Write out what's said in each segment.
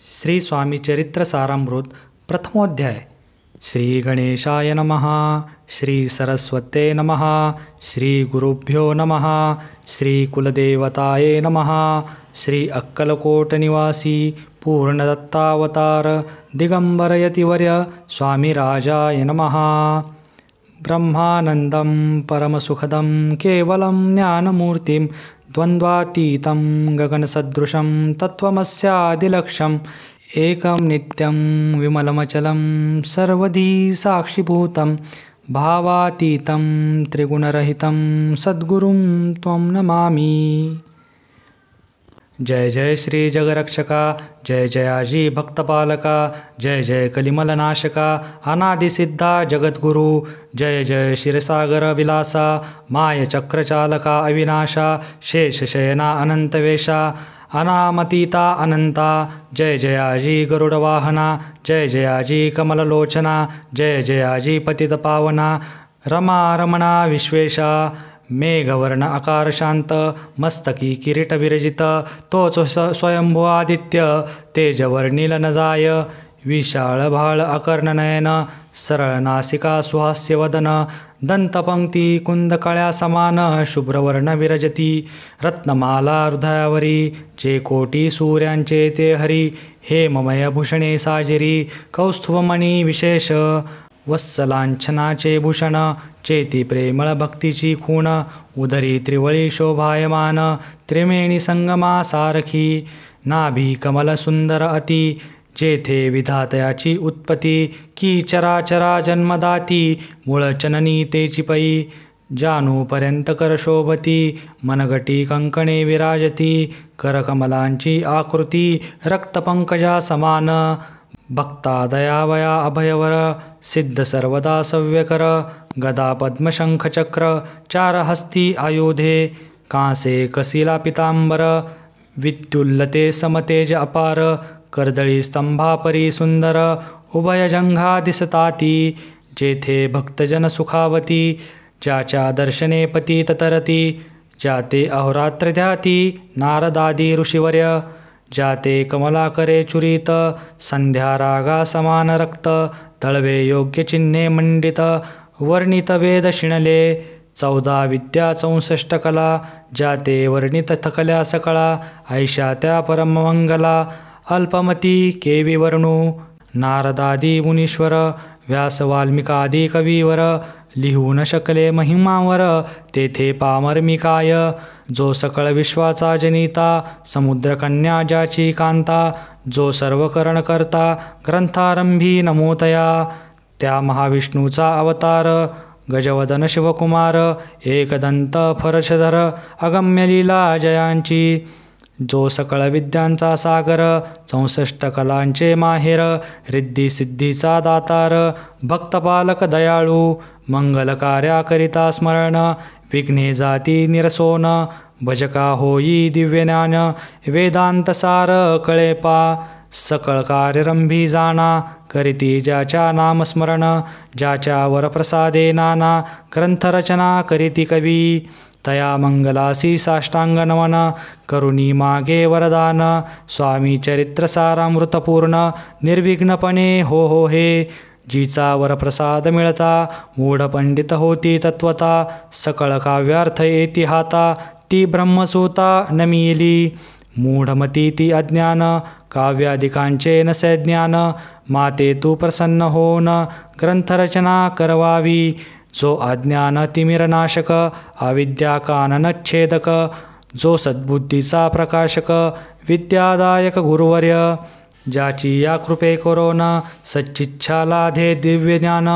श्री स्वामी चरित्र सारामृत प्रथमोध्याय. श्री गणेशाय नमः. श्री सरस्वते नमः. श्री गुरुभ्यो नमः. श्री कुलदेवताये नमः. श्री अक्कलकोट निवासी पूर्णदत्तावतार दिगंबर यतिवर्य स्वामी राजाय नमः. ब्रह्मानंदं परमसुखदं केवलं ज्ञानमूर्तिं द्वन्द्वातीतं गगनसदृशं तत्त्वमस्यादिलक्ष्यम् एकं नित्यं विमलमचलं सर्वधी साक्षिभूतं भावातीतं त्रिगुणरहितं सद्गुरुं त्वं नमामि. जय जय श्री जगरक्षका. जय जयाजी भक्तपालका. जय जय कलिमलनाशका अनादिसिद्धा जगद्गुरु. जय जय क्षीरसागर विलासा मायचक्रचालका अविनाशा शेषशयना अनंतवेशा अनामतीता अनंता. जय जयाजी गरुडवाहना. जय जयाजी कमललोचना. जय जयाजी पतितपावना रमा रमणा विश्वेशा. मेघवर्ण आकार शांत मस्तकी किरीट विरजित तोच स्वयंभू आदित्य तेजवर्णिल नजाय. विशाळ भाळ अकर्णनयन सरळ नासिका सुहास्यवदन दंतपंक्ती कुंदकळ्या समान शुभ्रवर्ण विरजती. रत्नमाला हृदयावरी जे कोटी सूर्यांचे ते हरी. हेममय भूषणे साजिरी कौस्तुभमणी विशेष. वत्सलांछनाचे भूषण चेती प्रेमळ भक्तीची खूण. उदरी त्रिवळी शोभायमान त्रिमेणी संगमा सारखी. नाभी कमल सुंदर अति जेथे विधातयाची उत्पत्ती. की चराचरा जन्मदाती मूळचननी तेची पै. जानूपर्यंत कर शोभती मनगटी कंकणे विराजती. करकमलांची आकृती रक्तपंकजा समान. भक्ता दयावया अभयवर सिद्ध सर्वदा सव्यकर. गदा पद्मशंखचक्र चार हस्ती आयुधे. कांसे कसिला पितांबर विद्युल्लते समतेज अपार. कर्दळी स्तंभापरी सुंदर उभय जंघा दिसताती. जेथे भक्तजन सुखावती ज्याच्या दर्शने पतित तरती. ज्याते अहोरात्र ध्याती नारदादी ऋषिवर्य. ज्याते कमलाकरे चुरित संध्या रागा समान रक्त. तळवे योग्य चिन्हे मंडित वर्णित वेद शिणले. 14 विद्या 64 कला ज्याते वर्णित थकल्या सकळा. ऐशा त्या परममंगला अल्पमती केवी वर्णू. नारदादी मुनीश्वर व्यास वाल्मिकादी कवीवर. लिहू न शकले महिमावर तेथे पामरमी काय. जो सकळ विश्वाचा जनिता समुद्रकन्या ज्याची कांता. जो सर्व करण करता ग्रंथारंभी नमोतया. त्या महाविष्णूचा अवतार गजवदन शिवकुमार. एकदंत फरशधर अगम्य लीला जयांची. जो सकळ विद्यांचा सागर 64 कलांचे माहेर. रिद्धी सिद्धीचा दातार भक्तपालक दयाळू. मंगलकार्याकरिता स्मरण विघ्ने जाती निरसोन. भजका होई दिव्यज्ञान वेदांत सार कळेपा. सकळ कार्यरंभी जाणा करीती ज्याच्या नामस्मरण. ज्याच्या वरप्रसादे नाना ग्रंथरचना करीती कवी. तया मंगलासी साष्टांग नमन करुणी मागे वरदान. स्वामी चरित्र सारामृतपूर्ण निर्विघ्नपणे हो हो हे. जीचा वरप्रसाद मिळता मूढ पंडित होती तत्वता. सकळ काव्यार्थ येती हाता ती ब्रह्मसूता नमिली. मूढमती ती अज्ञान काव्यादिकांचे नसे ज्ञान. माते तू प्रसन्न होन ग्रंथरचना करवावी. जो अज्ञान तिमिरनाशक अविद्या काननच्छेदक. जो सद्बुद्धीचा प्रकाशक विद्यादायक गुरुवर्य. ज्याची या कृपे करोन सच्चिच्छा लाधे दिव्यज्ञान.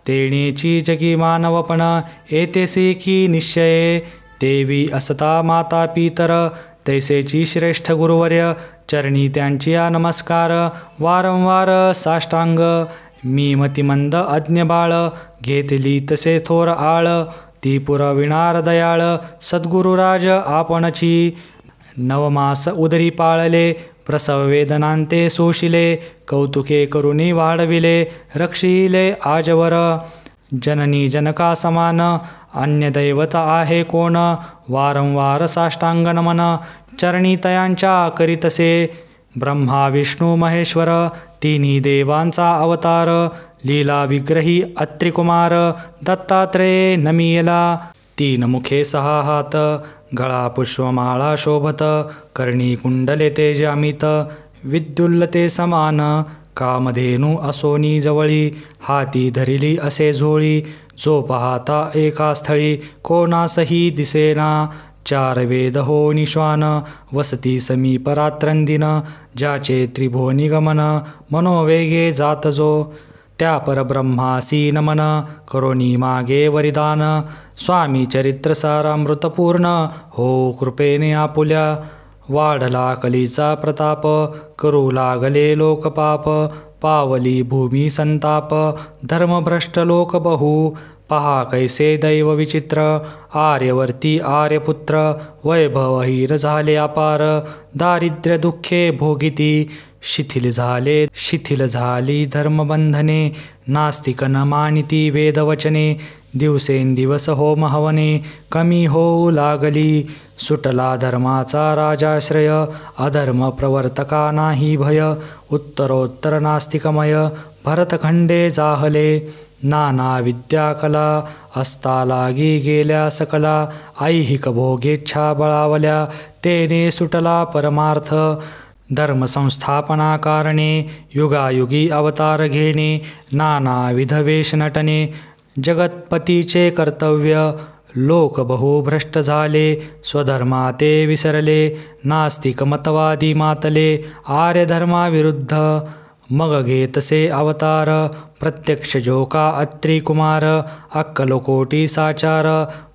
तेणेची जगी मानवपण येतेसी की निश्चये. देवी असता माता पितर तैसेची श्रेष्ठ गुरुवर्य. चरणी त्यांची या नमस्कार वारंवार साष्टांग. मी मतिमंद अज्ञ बाळ घेतली तसे थोर आळ. ती पुरविणार दयाळ सद्गुरुराज आपणची. नवमास उदरी पाळले प्रसव वेदनांते सोशिले. कौतुके करुणी वाढविले रक्षिले आजवर. जननी जनका समान अन्य दैवत आहे कोण. वारंवार साष्टांग नमन चरणी तयांच्या करीतसे. ब्रह्मा विष्णू महेश्वर तिन्ही देवांचा अवतार, लीला विग्रही अत्रिकुमार दत्तात्रेय नमियला. 3 मुखे 6 हात, गळा पुष्पमाळा शोभत, कर्णी कुंडले तेजामित, विद्युल्लते समान, कामधेनू असोनी जवळी, हाती धरिली असे झोळी, जो पाहता एका स्थळी कोणासही दिसेना. 4 वेद हो निश्वान, वसती समीप रात्रंदिन, ज्याचे त्रिभुवनी गमन, मनोवेगे जात जो. त्या परब्रह्मासी नमन, करोनी मागे वरिदान, स्वामी चरित्रसारामृतपूर्ण, हो कृपेने आपुल्या. वाढला कलीचा प्रताप, करू लागले लोकपाप, पावली भूमी संताप, धर्मभ्रष्ट लोक बहु. पहा कैसे दैव विचित्र, आर्यवर्ती आर्यपुत्र, वैभवहीर झाले अपार, दारिद्र्य दुःखे भोगिती. शिथिल झाली धर्मबंधने, नास्तिक न मानिती वेदवचने, दिवसेंदिवस होम हवने, कमी होऊ लागली. सुटला धर्माचा राजाश्रय, अधर्म प्रवर्तका नाही भय, उत्तरोत्तर नास्तिकमय, भरतखंडे जाहले. नाना विद्या कला, असता लागी गेल्या सकला, ऐहिक भोगेच्छा बळावल्या, तेने सुटला परमार्थ. धर्मसंस्थापना कारणे, युगायुगी अवतार घेणे, नानाविध वेश नटने, जगतपतीचे कर्तव्य. लोक बहु भ्रष्ट झाले, स्वधर्मा ते विसरले, नास्तिक मतवादी मातले, आर्यधर्माविरुद्ध. मग घेतसे अवतार, प्रत्यक्ष जोका अत्री कुमार, अक्कलकोटी साचार,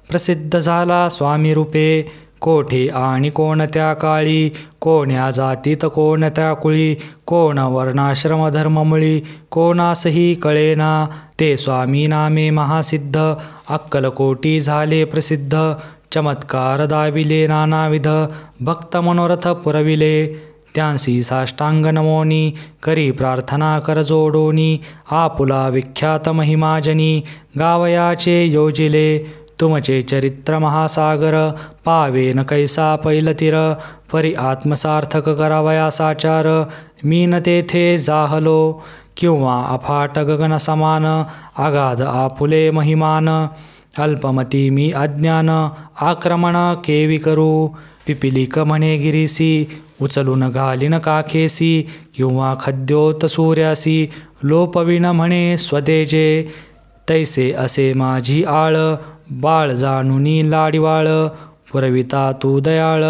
प्रसिद्ध झाला स्वामी रूपे. कोठे आणि कोणत्या काळी, कोण्या जातीत कोणत्या कुळी, कोण वर्णाश्रम धर्ममुळी, कोणासही कळेना. ते स्वामी नामे महासिद्ध, अक्कलकोटी झाले प्रसिद्ध, चमत्कार दाविले नानाविध, भक्त मनोरथ पुरविले. त्यांसी साष्टांग नमोनी, करी प्रार्थना कर जोडोनी, आपुला विख्यात महिमाजनी, गावयाचे योजिले. तुमचे चरित्र महासागर, पावेन कैसा पैलतीर, परी आत्मसार्थक करावया साचार, मीन तेथे जाहलो. किंवा अफाट गगन समान, अगाध आपुले महिमान, अल्पमती मी अज्ञान, आक्रमण केवी करू. पिपिलिक म्हणे गिरीसी, उचलून घालीन काखेसी, किंवा खद्योत सूर्यासी, लोपविन म्हणे स्वतेजे. तैसे असे माझी आळ, बाळ जाणुनी लाडिवाळ, पुरविता तू दयाळ,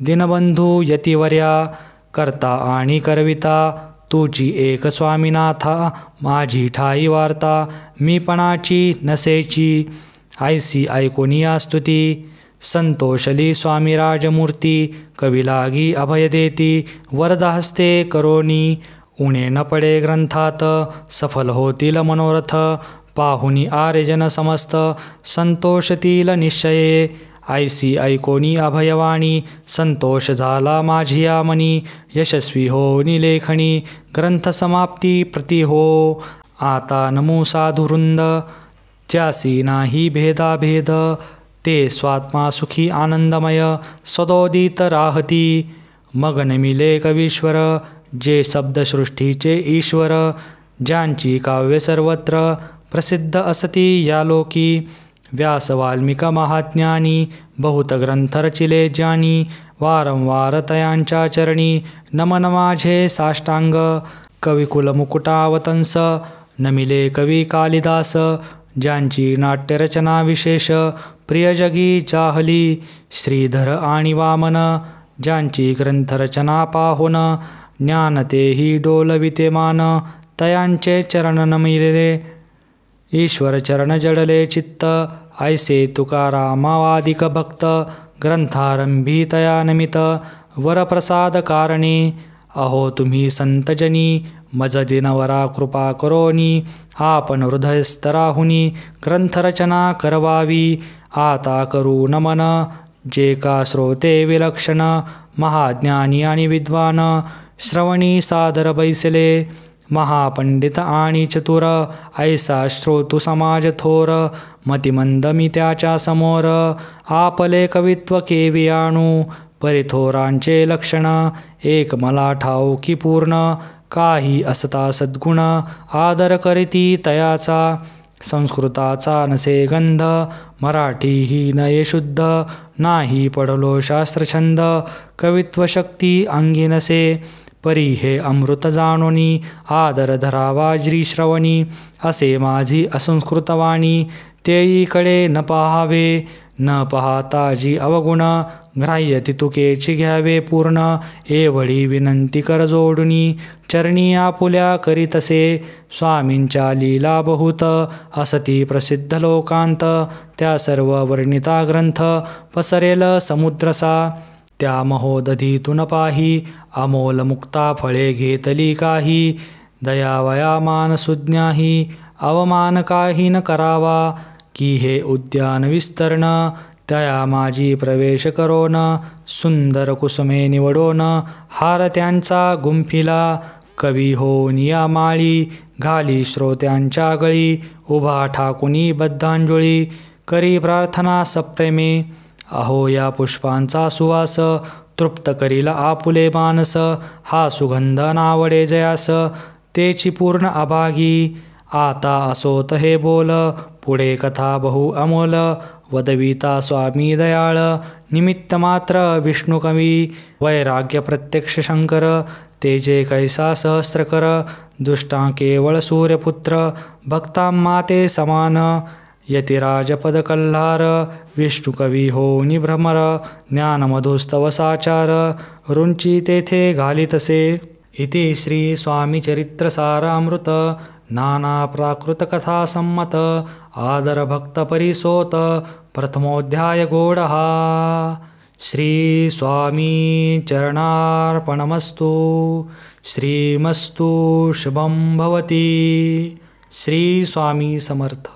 दिनबंधू यतिवर्या. करता आणि करविता, तुझी एक स्वामीनाथा, माझी ठाई वार्ता, मीपणाची नसेची. ऐसी ऐकोनिया स्तुती, संतोषली स्वामी राजमूर्ती, कवी लागी अभय देती, वरदहस्ते करोनी. उणे न पडे ग्रंथात, सफल होतील मनोरथ, पाहुनी आर्यजन समस्त, संतोषतील निश्चये. ऐसी ऐकोनी अभयवाणी, संतोष झाला माझिया मनी, यशस्वी हो निलेखणी, ग्रंथ समाप्ती प्रति हो. आता नमू साधुवृंद, ज्यासी नाही भेदाभेद, ते स्वात्मा सुखी आनंदमय, सदोदित राहती. मग नमिले कवीश्वर, जे शब्दसृष्टीचे ईश्वर, ज्यांची काव्य सर्वत्र प्रसिद्ध असती या लोकी. व्यास वाल्मिक महाज्ञानी, बहुत ग्रंथ रचिले ज्यानी, वारंवार तयांच्या चरणी, नमन माझे साष्टांग. कविकुल मुकुटावतंस, नमिले कवी कालिदास, ज्यांची नाट्यरचना विशेष, प्रियजगी जाहली. श्रीधर आणि वामन, ज्यांची ग्रंथरचना पाहुन, ज्ञान तेही डोलविते मान, तयांचे चरण नमिले. ईश्वर चरण जडले चित्त, ऐसे तुकारामावादिक भक्त, ग्रंथारंभी तया नमित, वरप्रसाद कारणे. अहो तुम्ही संतजनी, मज दिनवरा कृपा करोनी, आपण हृदयस्तराहुनी, ग्रंथरचना करवावी. आता करू नमन, जे का श्रोते विलक्षण, महाज्ञानी आणि विद्वान, श्रवणी सादर बैसले. महापंडित आणि चतुर, ऐसा श्रोतू समाज थोर, मतिमंद मी त्याच्या समोर, आपले कवित्व केवी आणू, परिथोरांचे लक्षण एक मला ठाऊकी पूर्ण काही असता सद्गुण आदर करीती तयाचा संस्कृताचा नसे गंध मराठी ही नये शुद्ध नाही पडलो शास्त्रछंद कवित्व शक्ती अंगी नसे परी हे अमृत जाणोनी आदर धरावा श्रवणी असे माझी असंस्कृतवाणी तेईकडे न पाहावे न पाहता जी अवगुण ग्राह्य तितुकेची घ्यावे पूर्ण एवढी विनंती कर जोडुनी चरणी आपुल्या करीतसे स्वामींच्या लीला बहुत असती प्रसिद्ध लोकांत त्या सर्व वर्णिता ग्रंथ पसरेल समुद्रसा त्या महोदधीतून पाही अमोल मुक्ता फळे घेतली काही दयावया मान सुज्ञाही अवमान काही न करावा की हे उद्यान विस्तरण तया माझी प्रवेश करोन सुंदर कुसुमे निवडोन हार त्यांचा गुंफिला कवी होऊन या माळी घाली श्रोत्यांच्या गळी उभा ठाकुनी बद्धांजोळी करी प्रार्थना सप्रेमे अहो या पुष्पांचा सुवास तृप्त करील आपुले मानस हा सुगंध नावडे जयास तेची पूर्ण अभागी आता असोत हे बोल पुढे कथा बहु अमोल वदविता स्वामी दयाळ निमित्त मात्र विष्णू कवी वैराग्य प्रत्यक्ष शंकर तेजे कैसा सहस्त्रकर दुष्टा केवळ सूर्यपुत्र भक्ता माते समान यतिराजपद कल्हार विष्णुकवी होनी भ्रमर ज्ञानमधुस्तव साचार रुंची तेथे घालितसे इति श्री स्वामी चरित्र सारामृत नाना प्राकृत कथा संमत आदर भक्त परिसोत प्रथमोध्याय गोडहा श्री स्वामी चरणार्पणमस्तु श्रीमस्तु शुभं भवती श्री स्वामी समर्थ।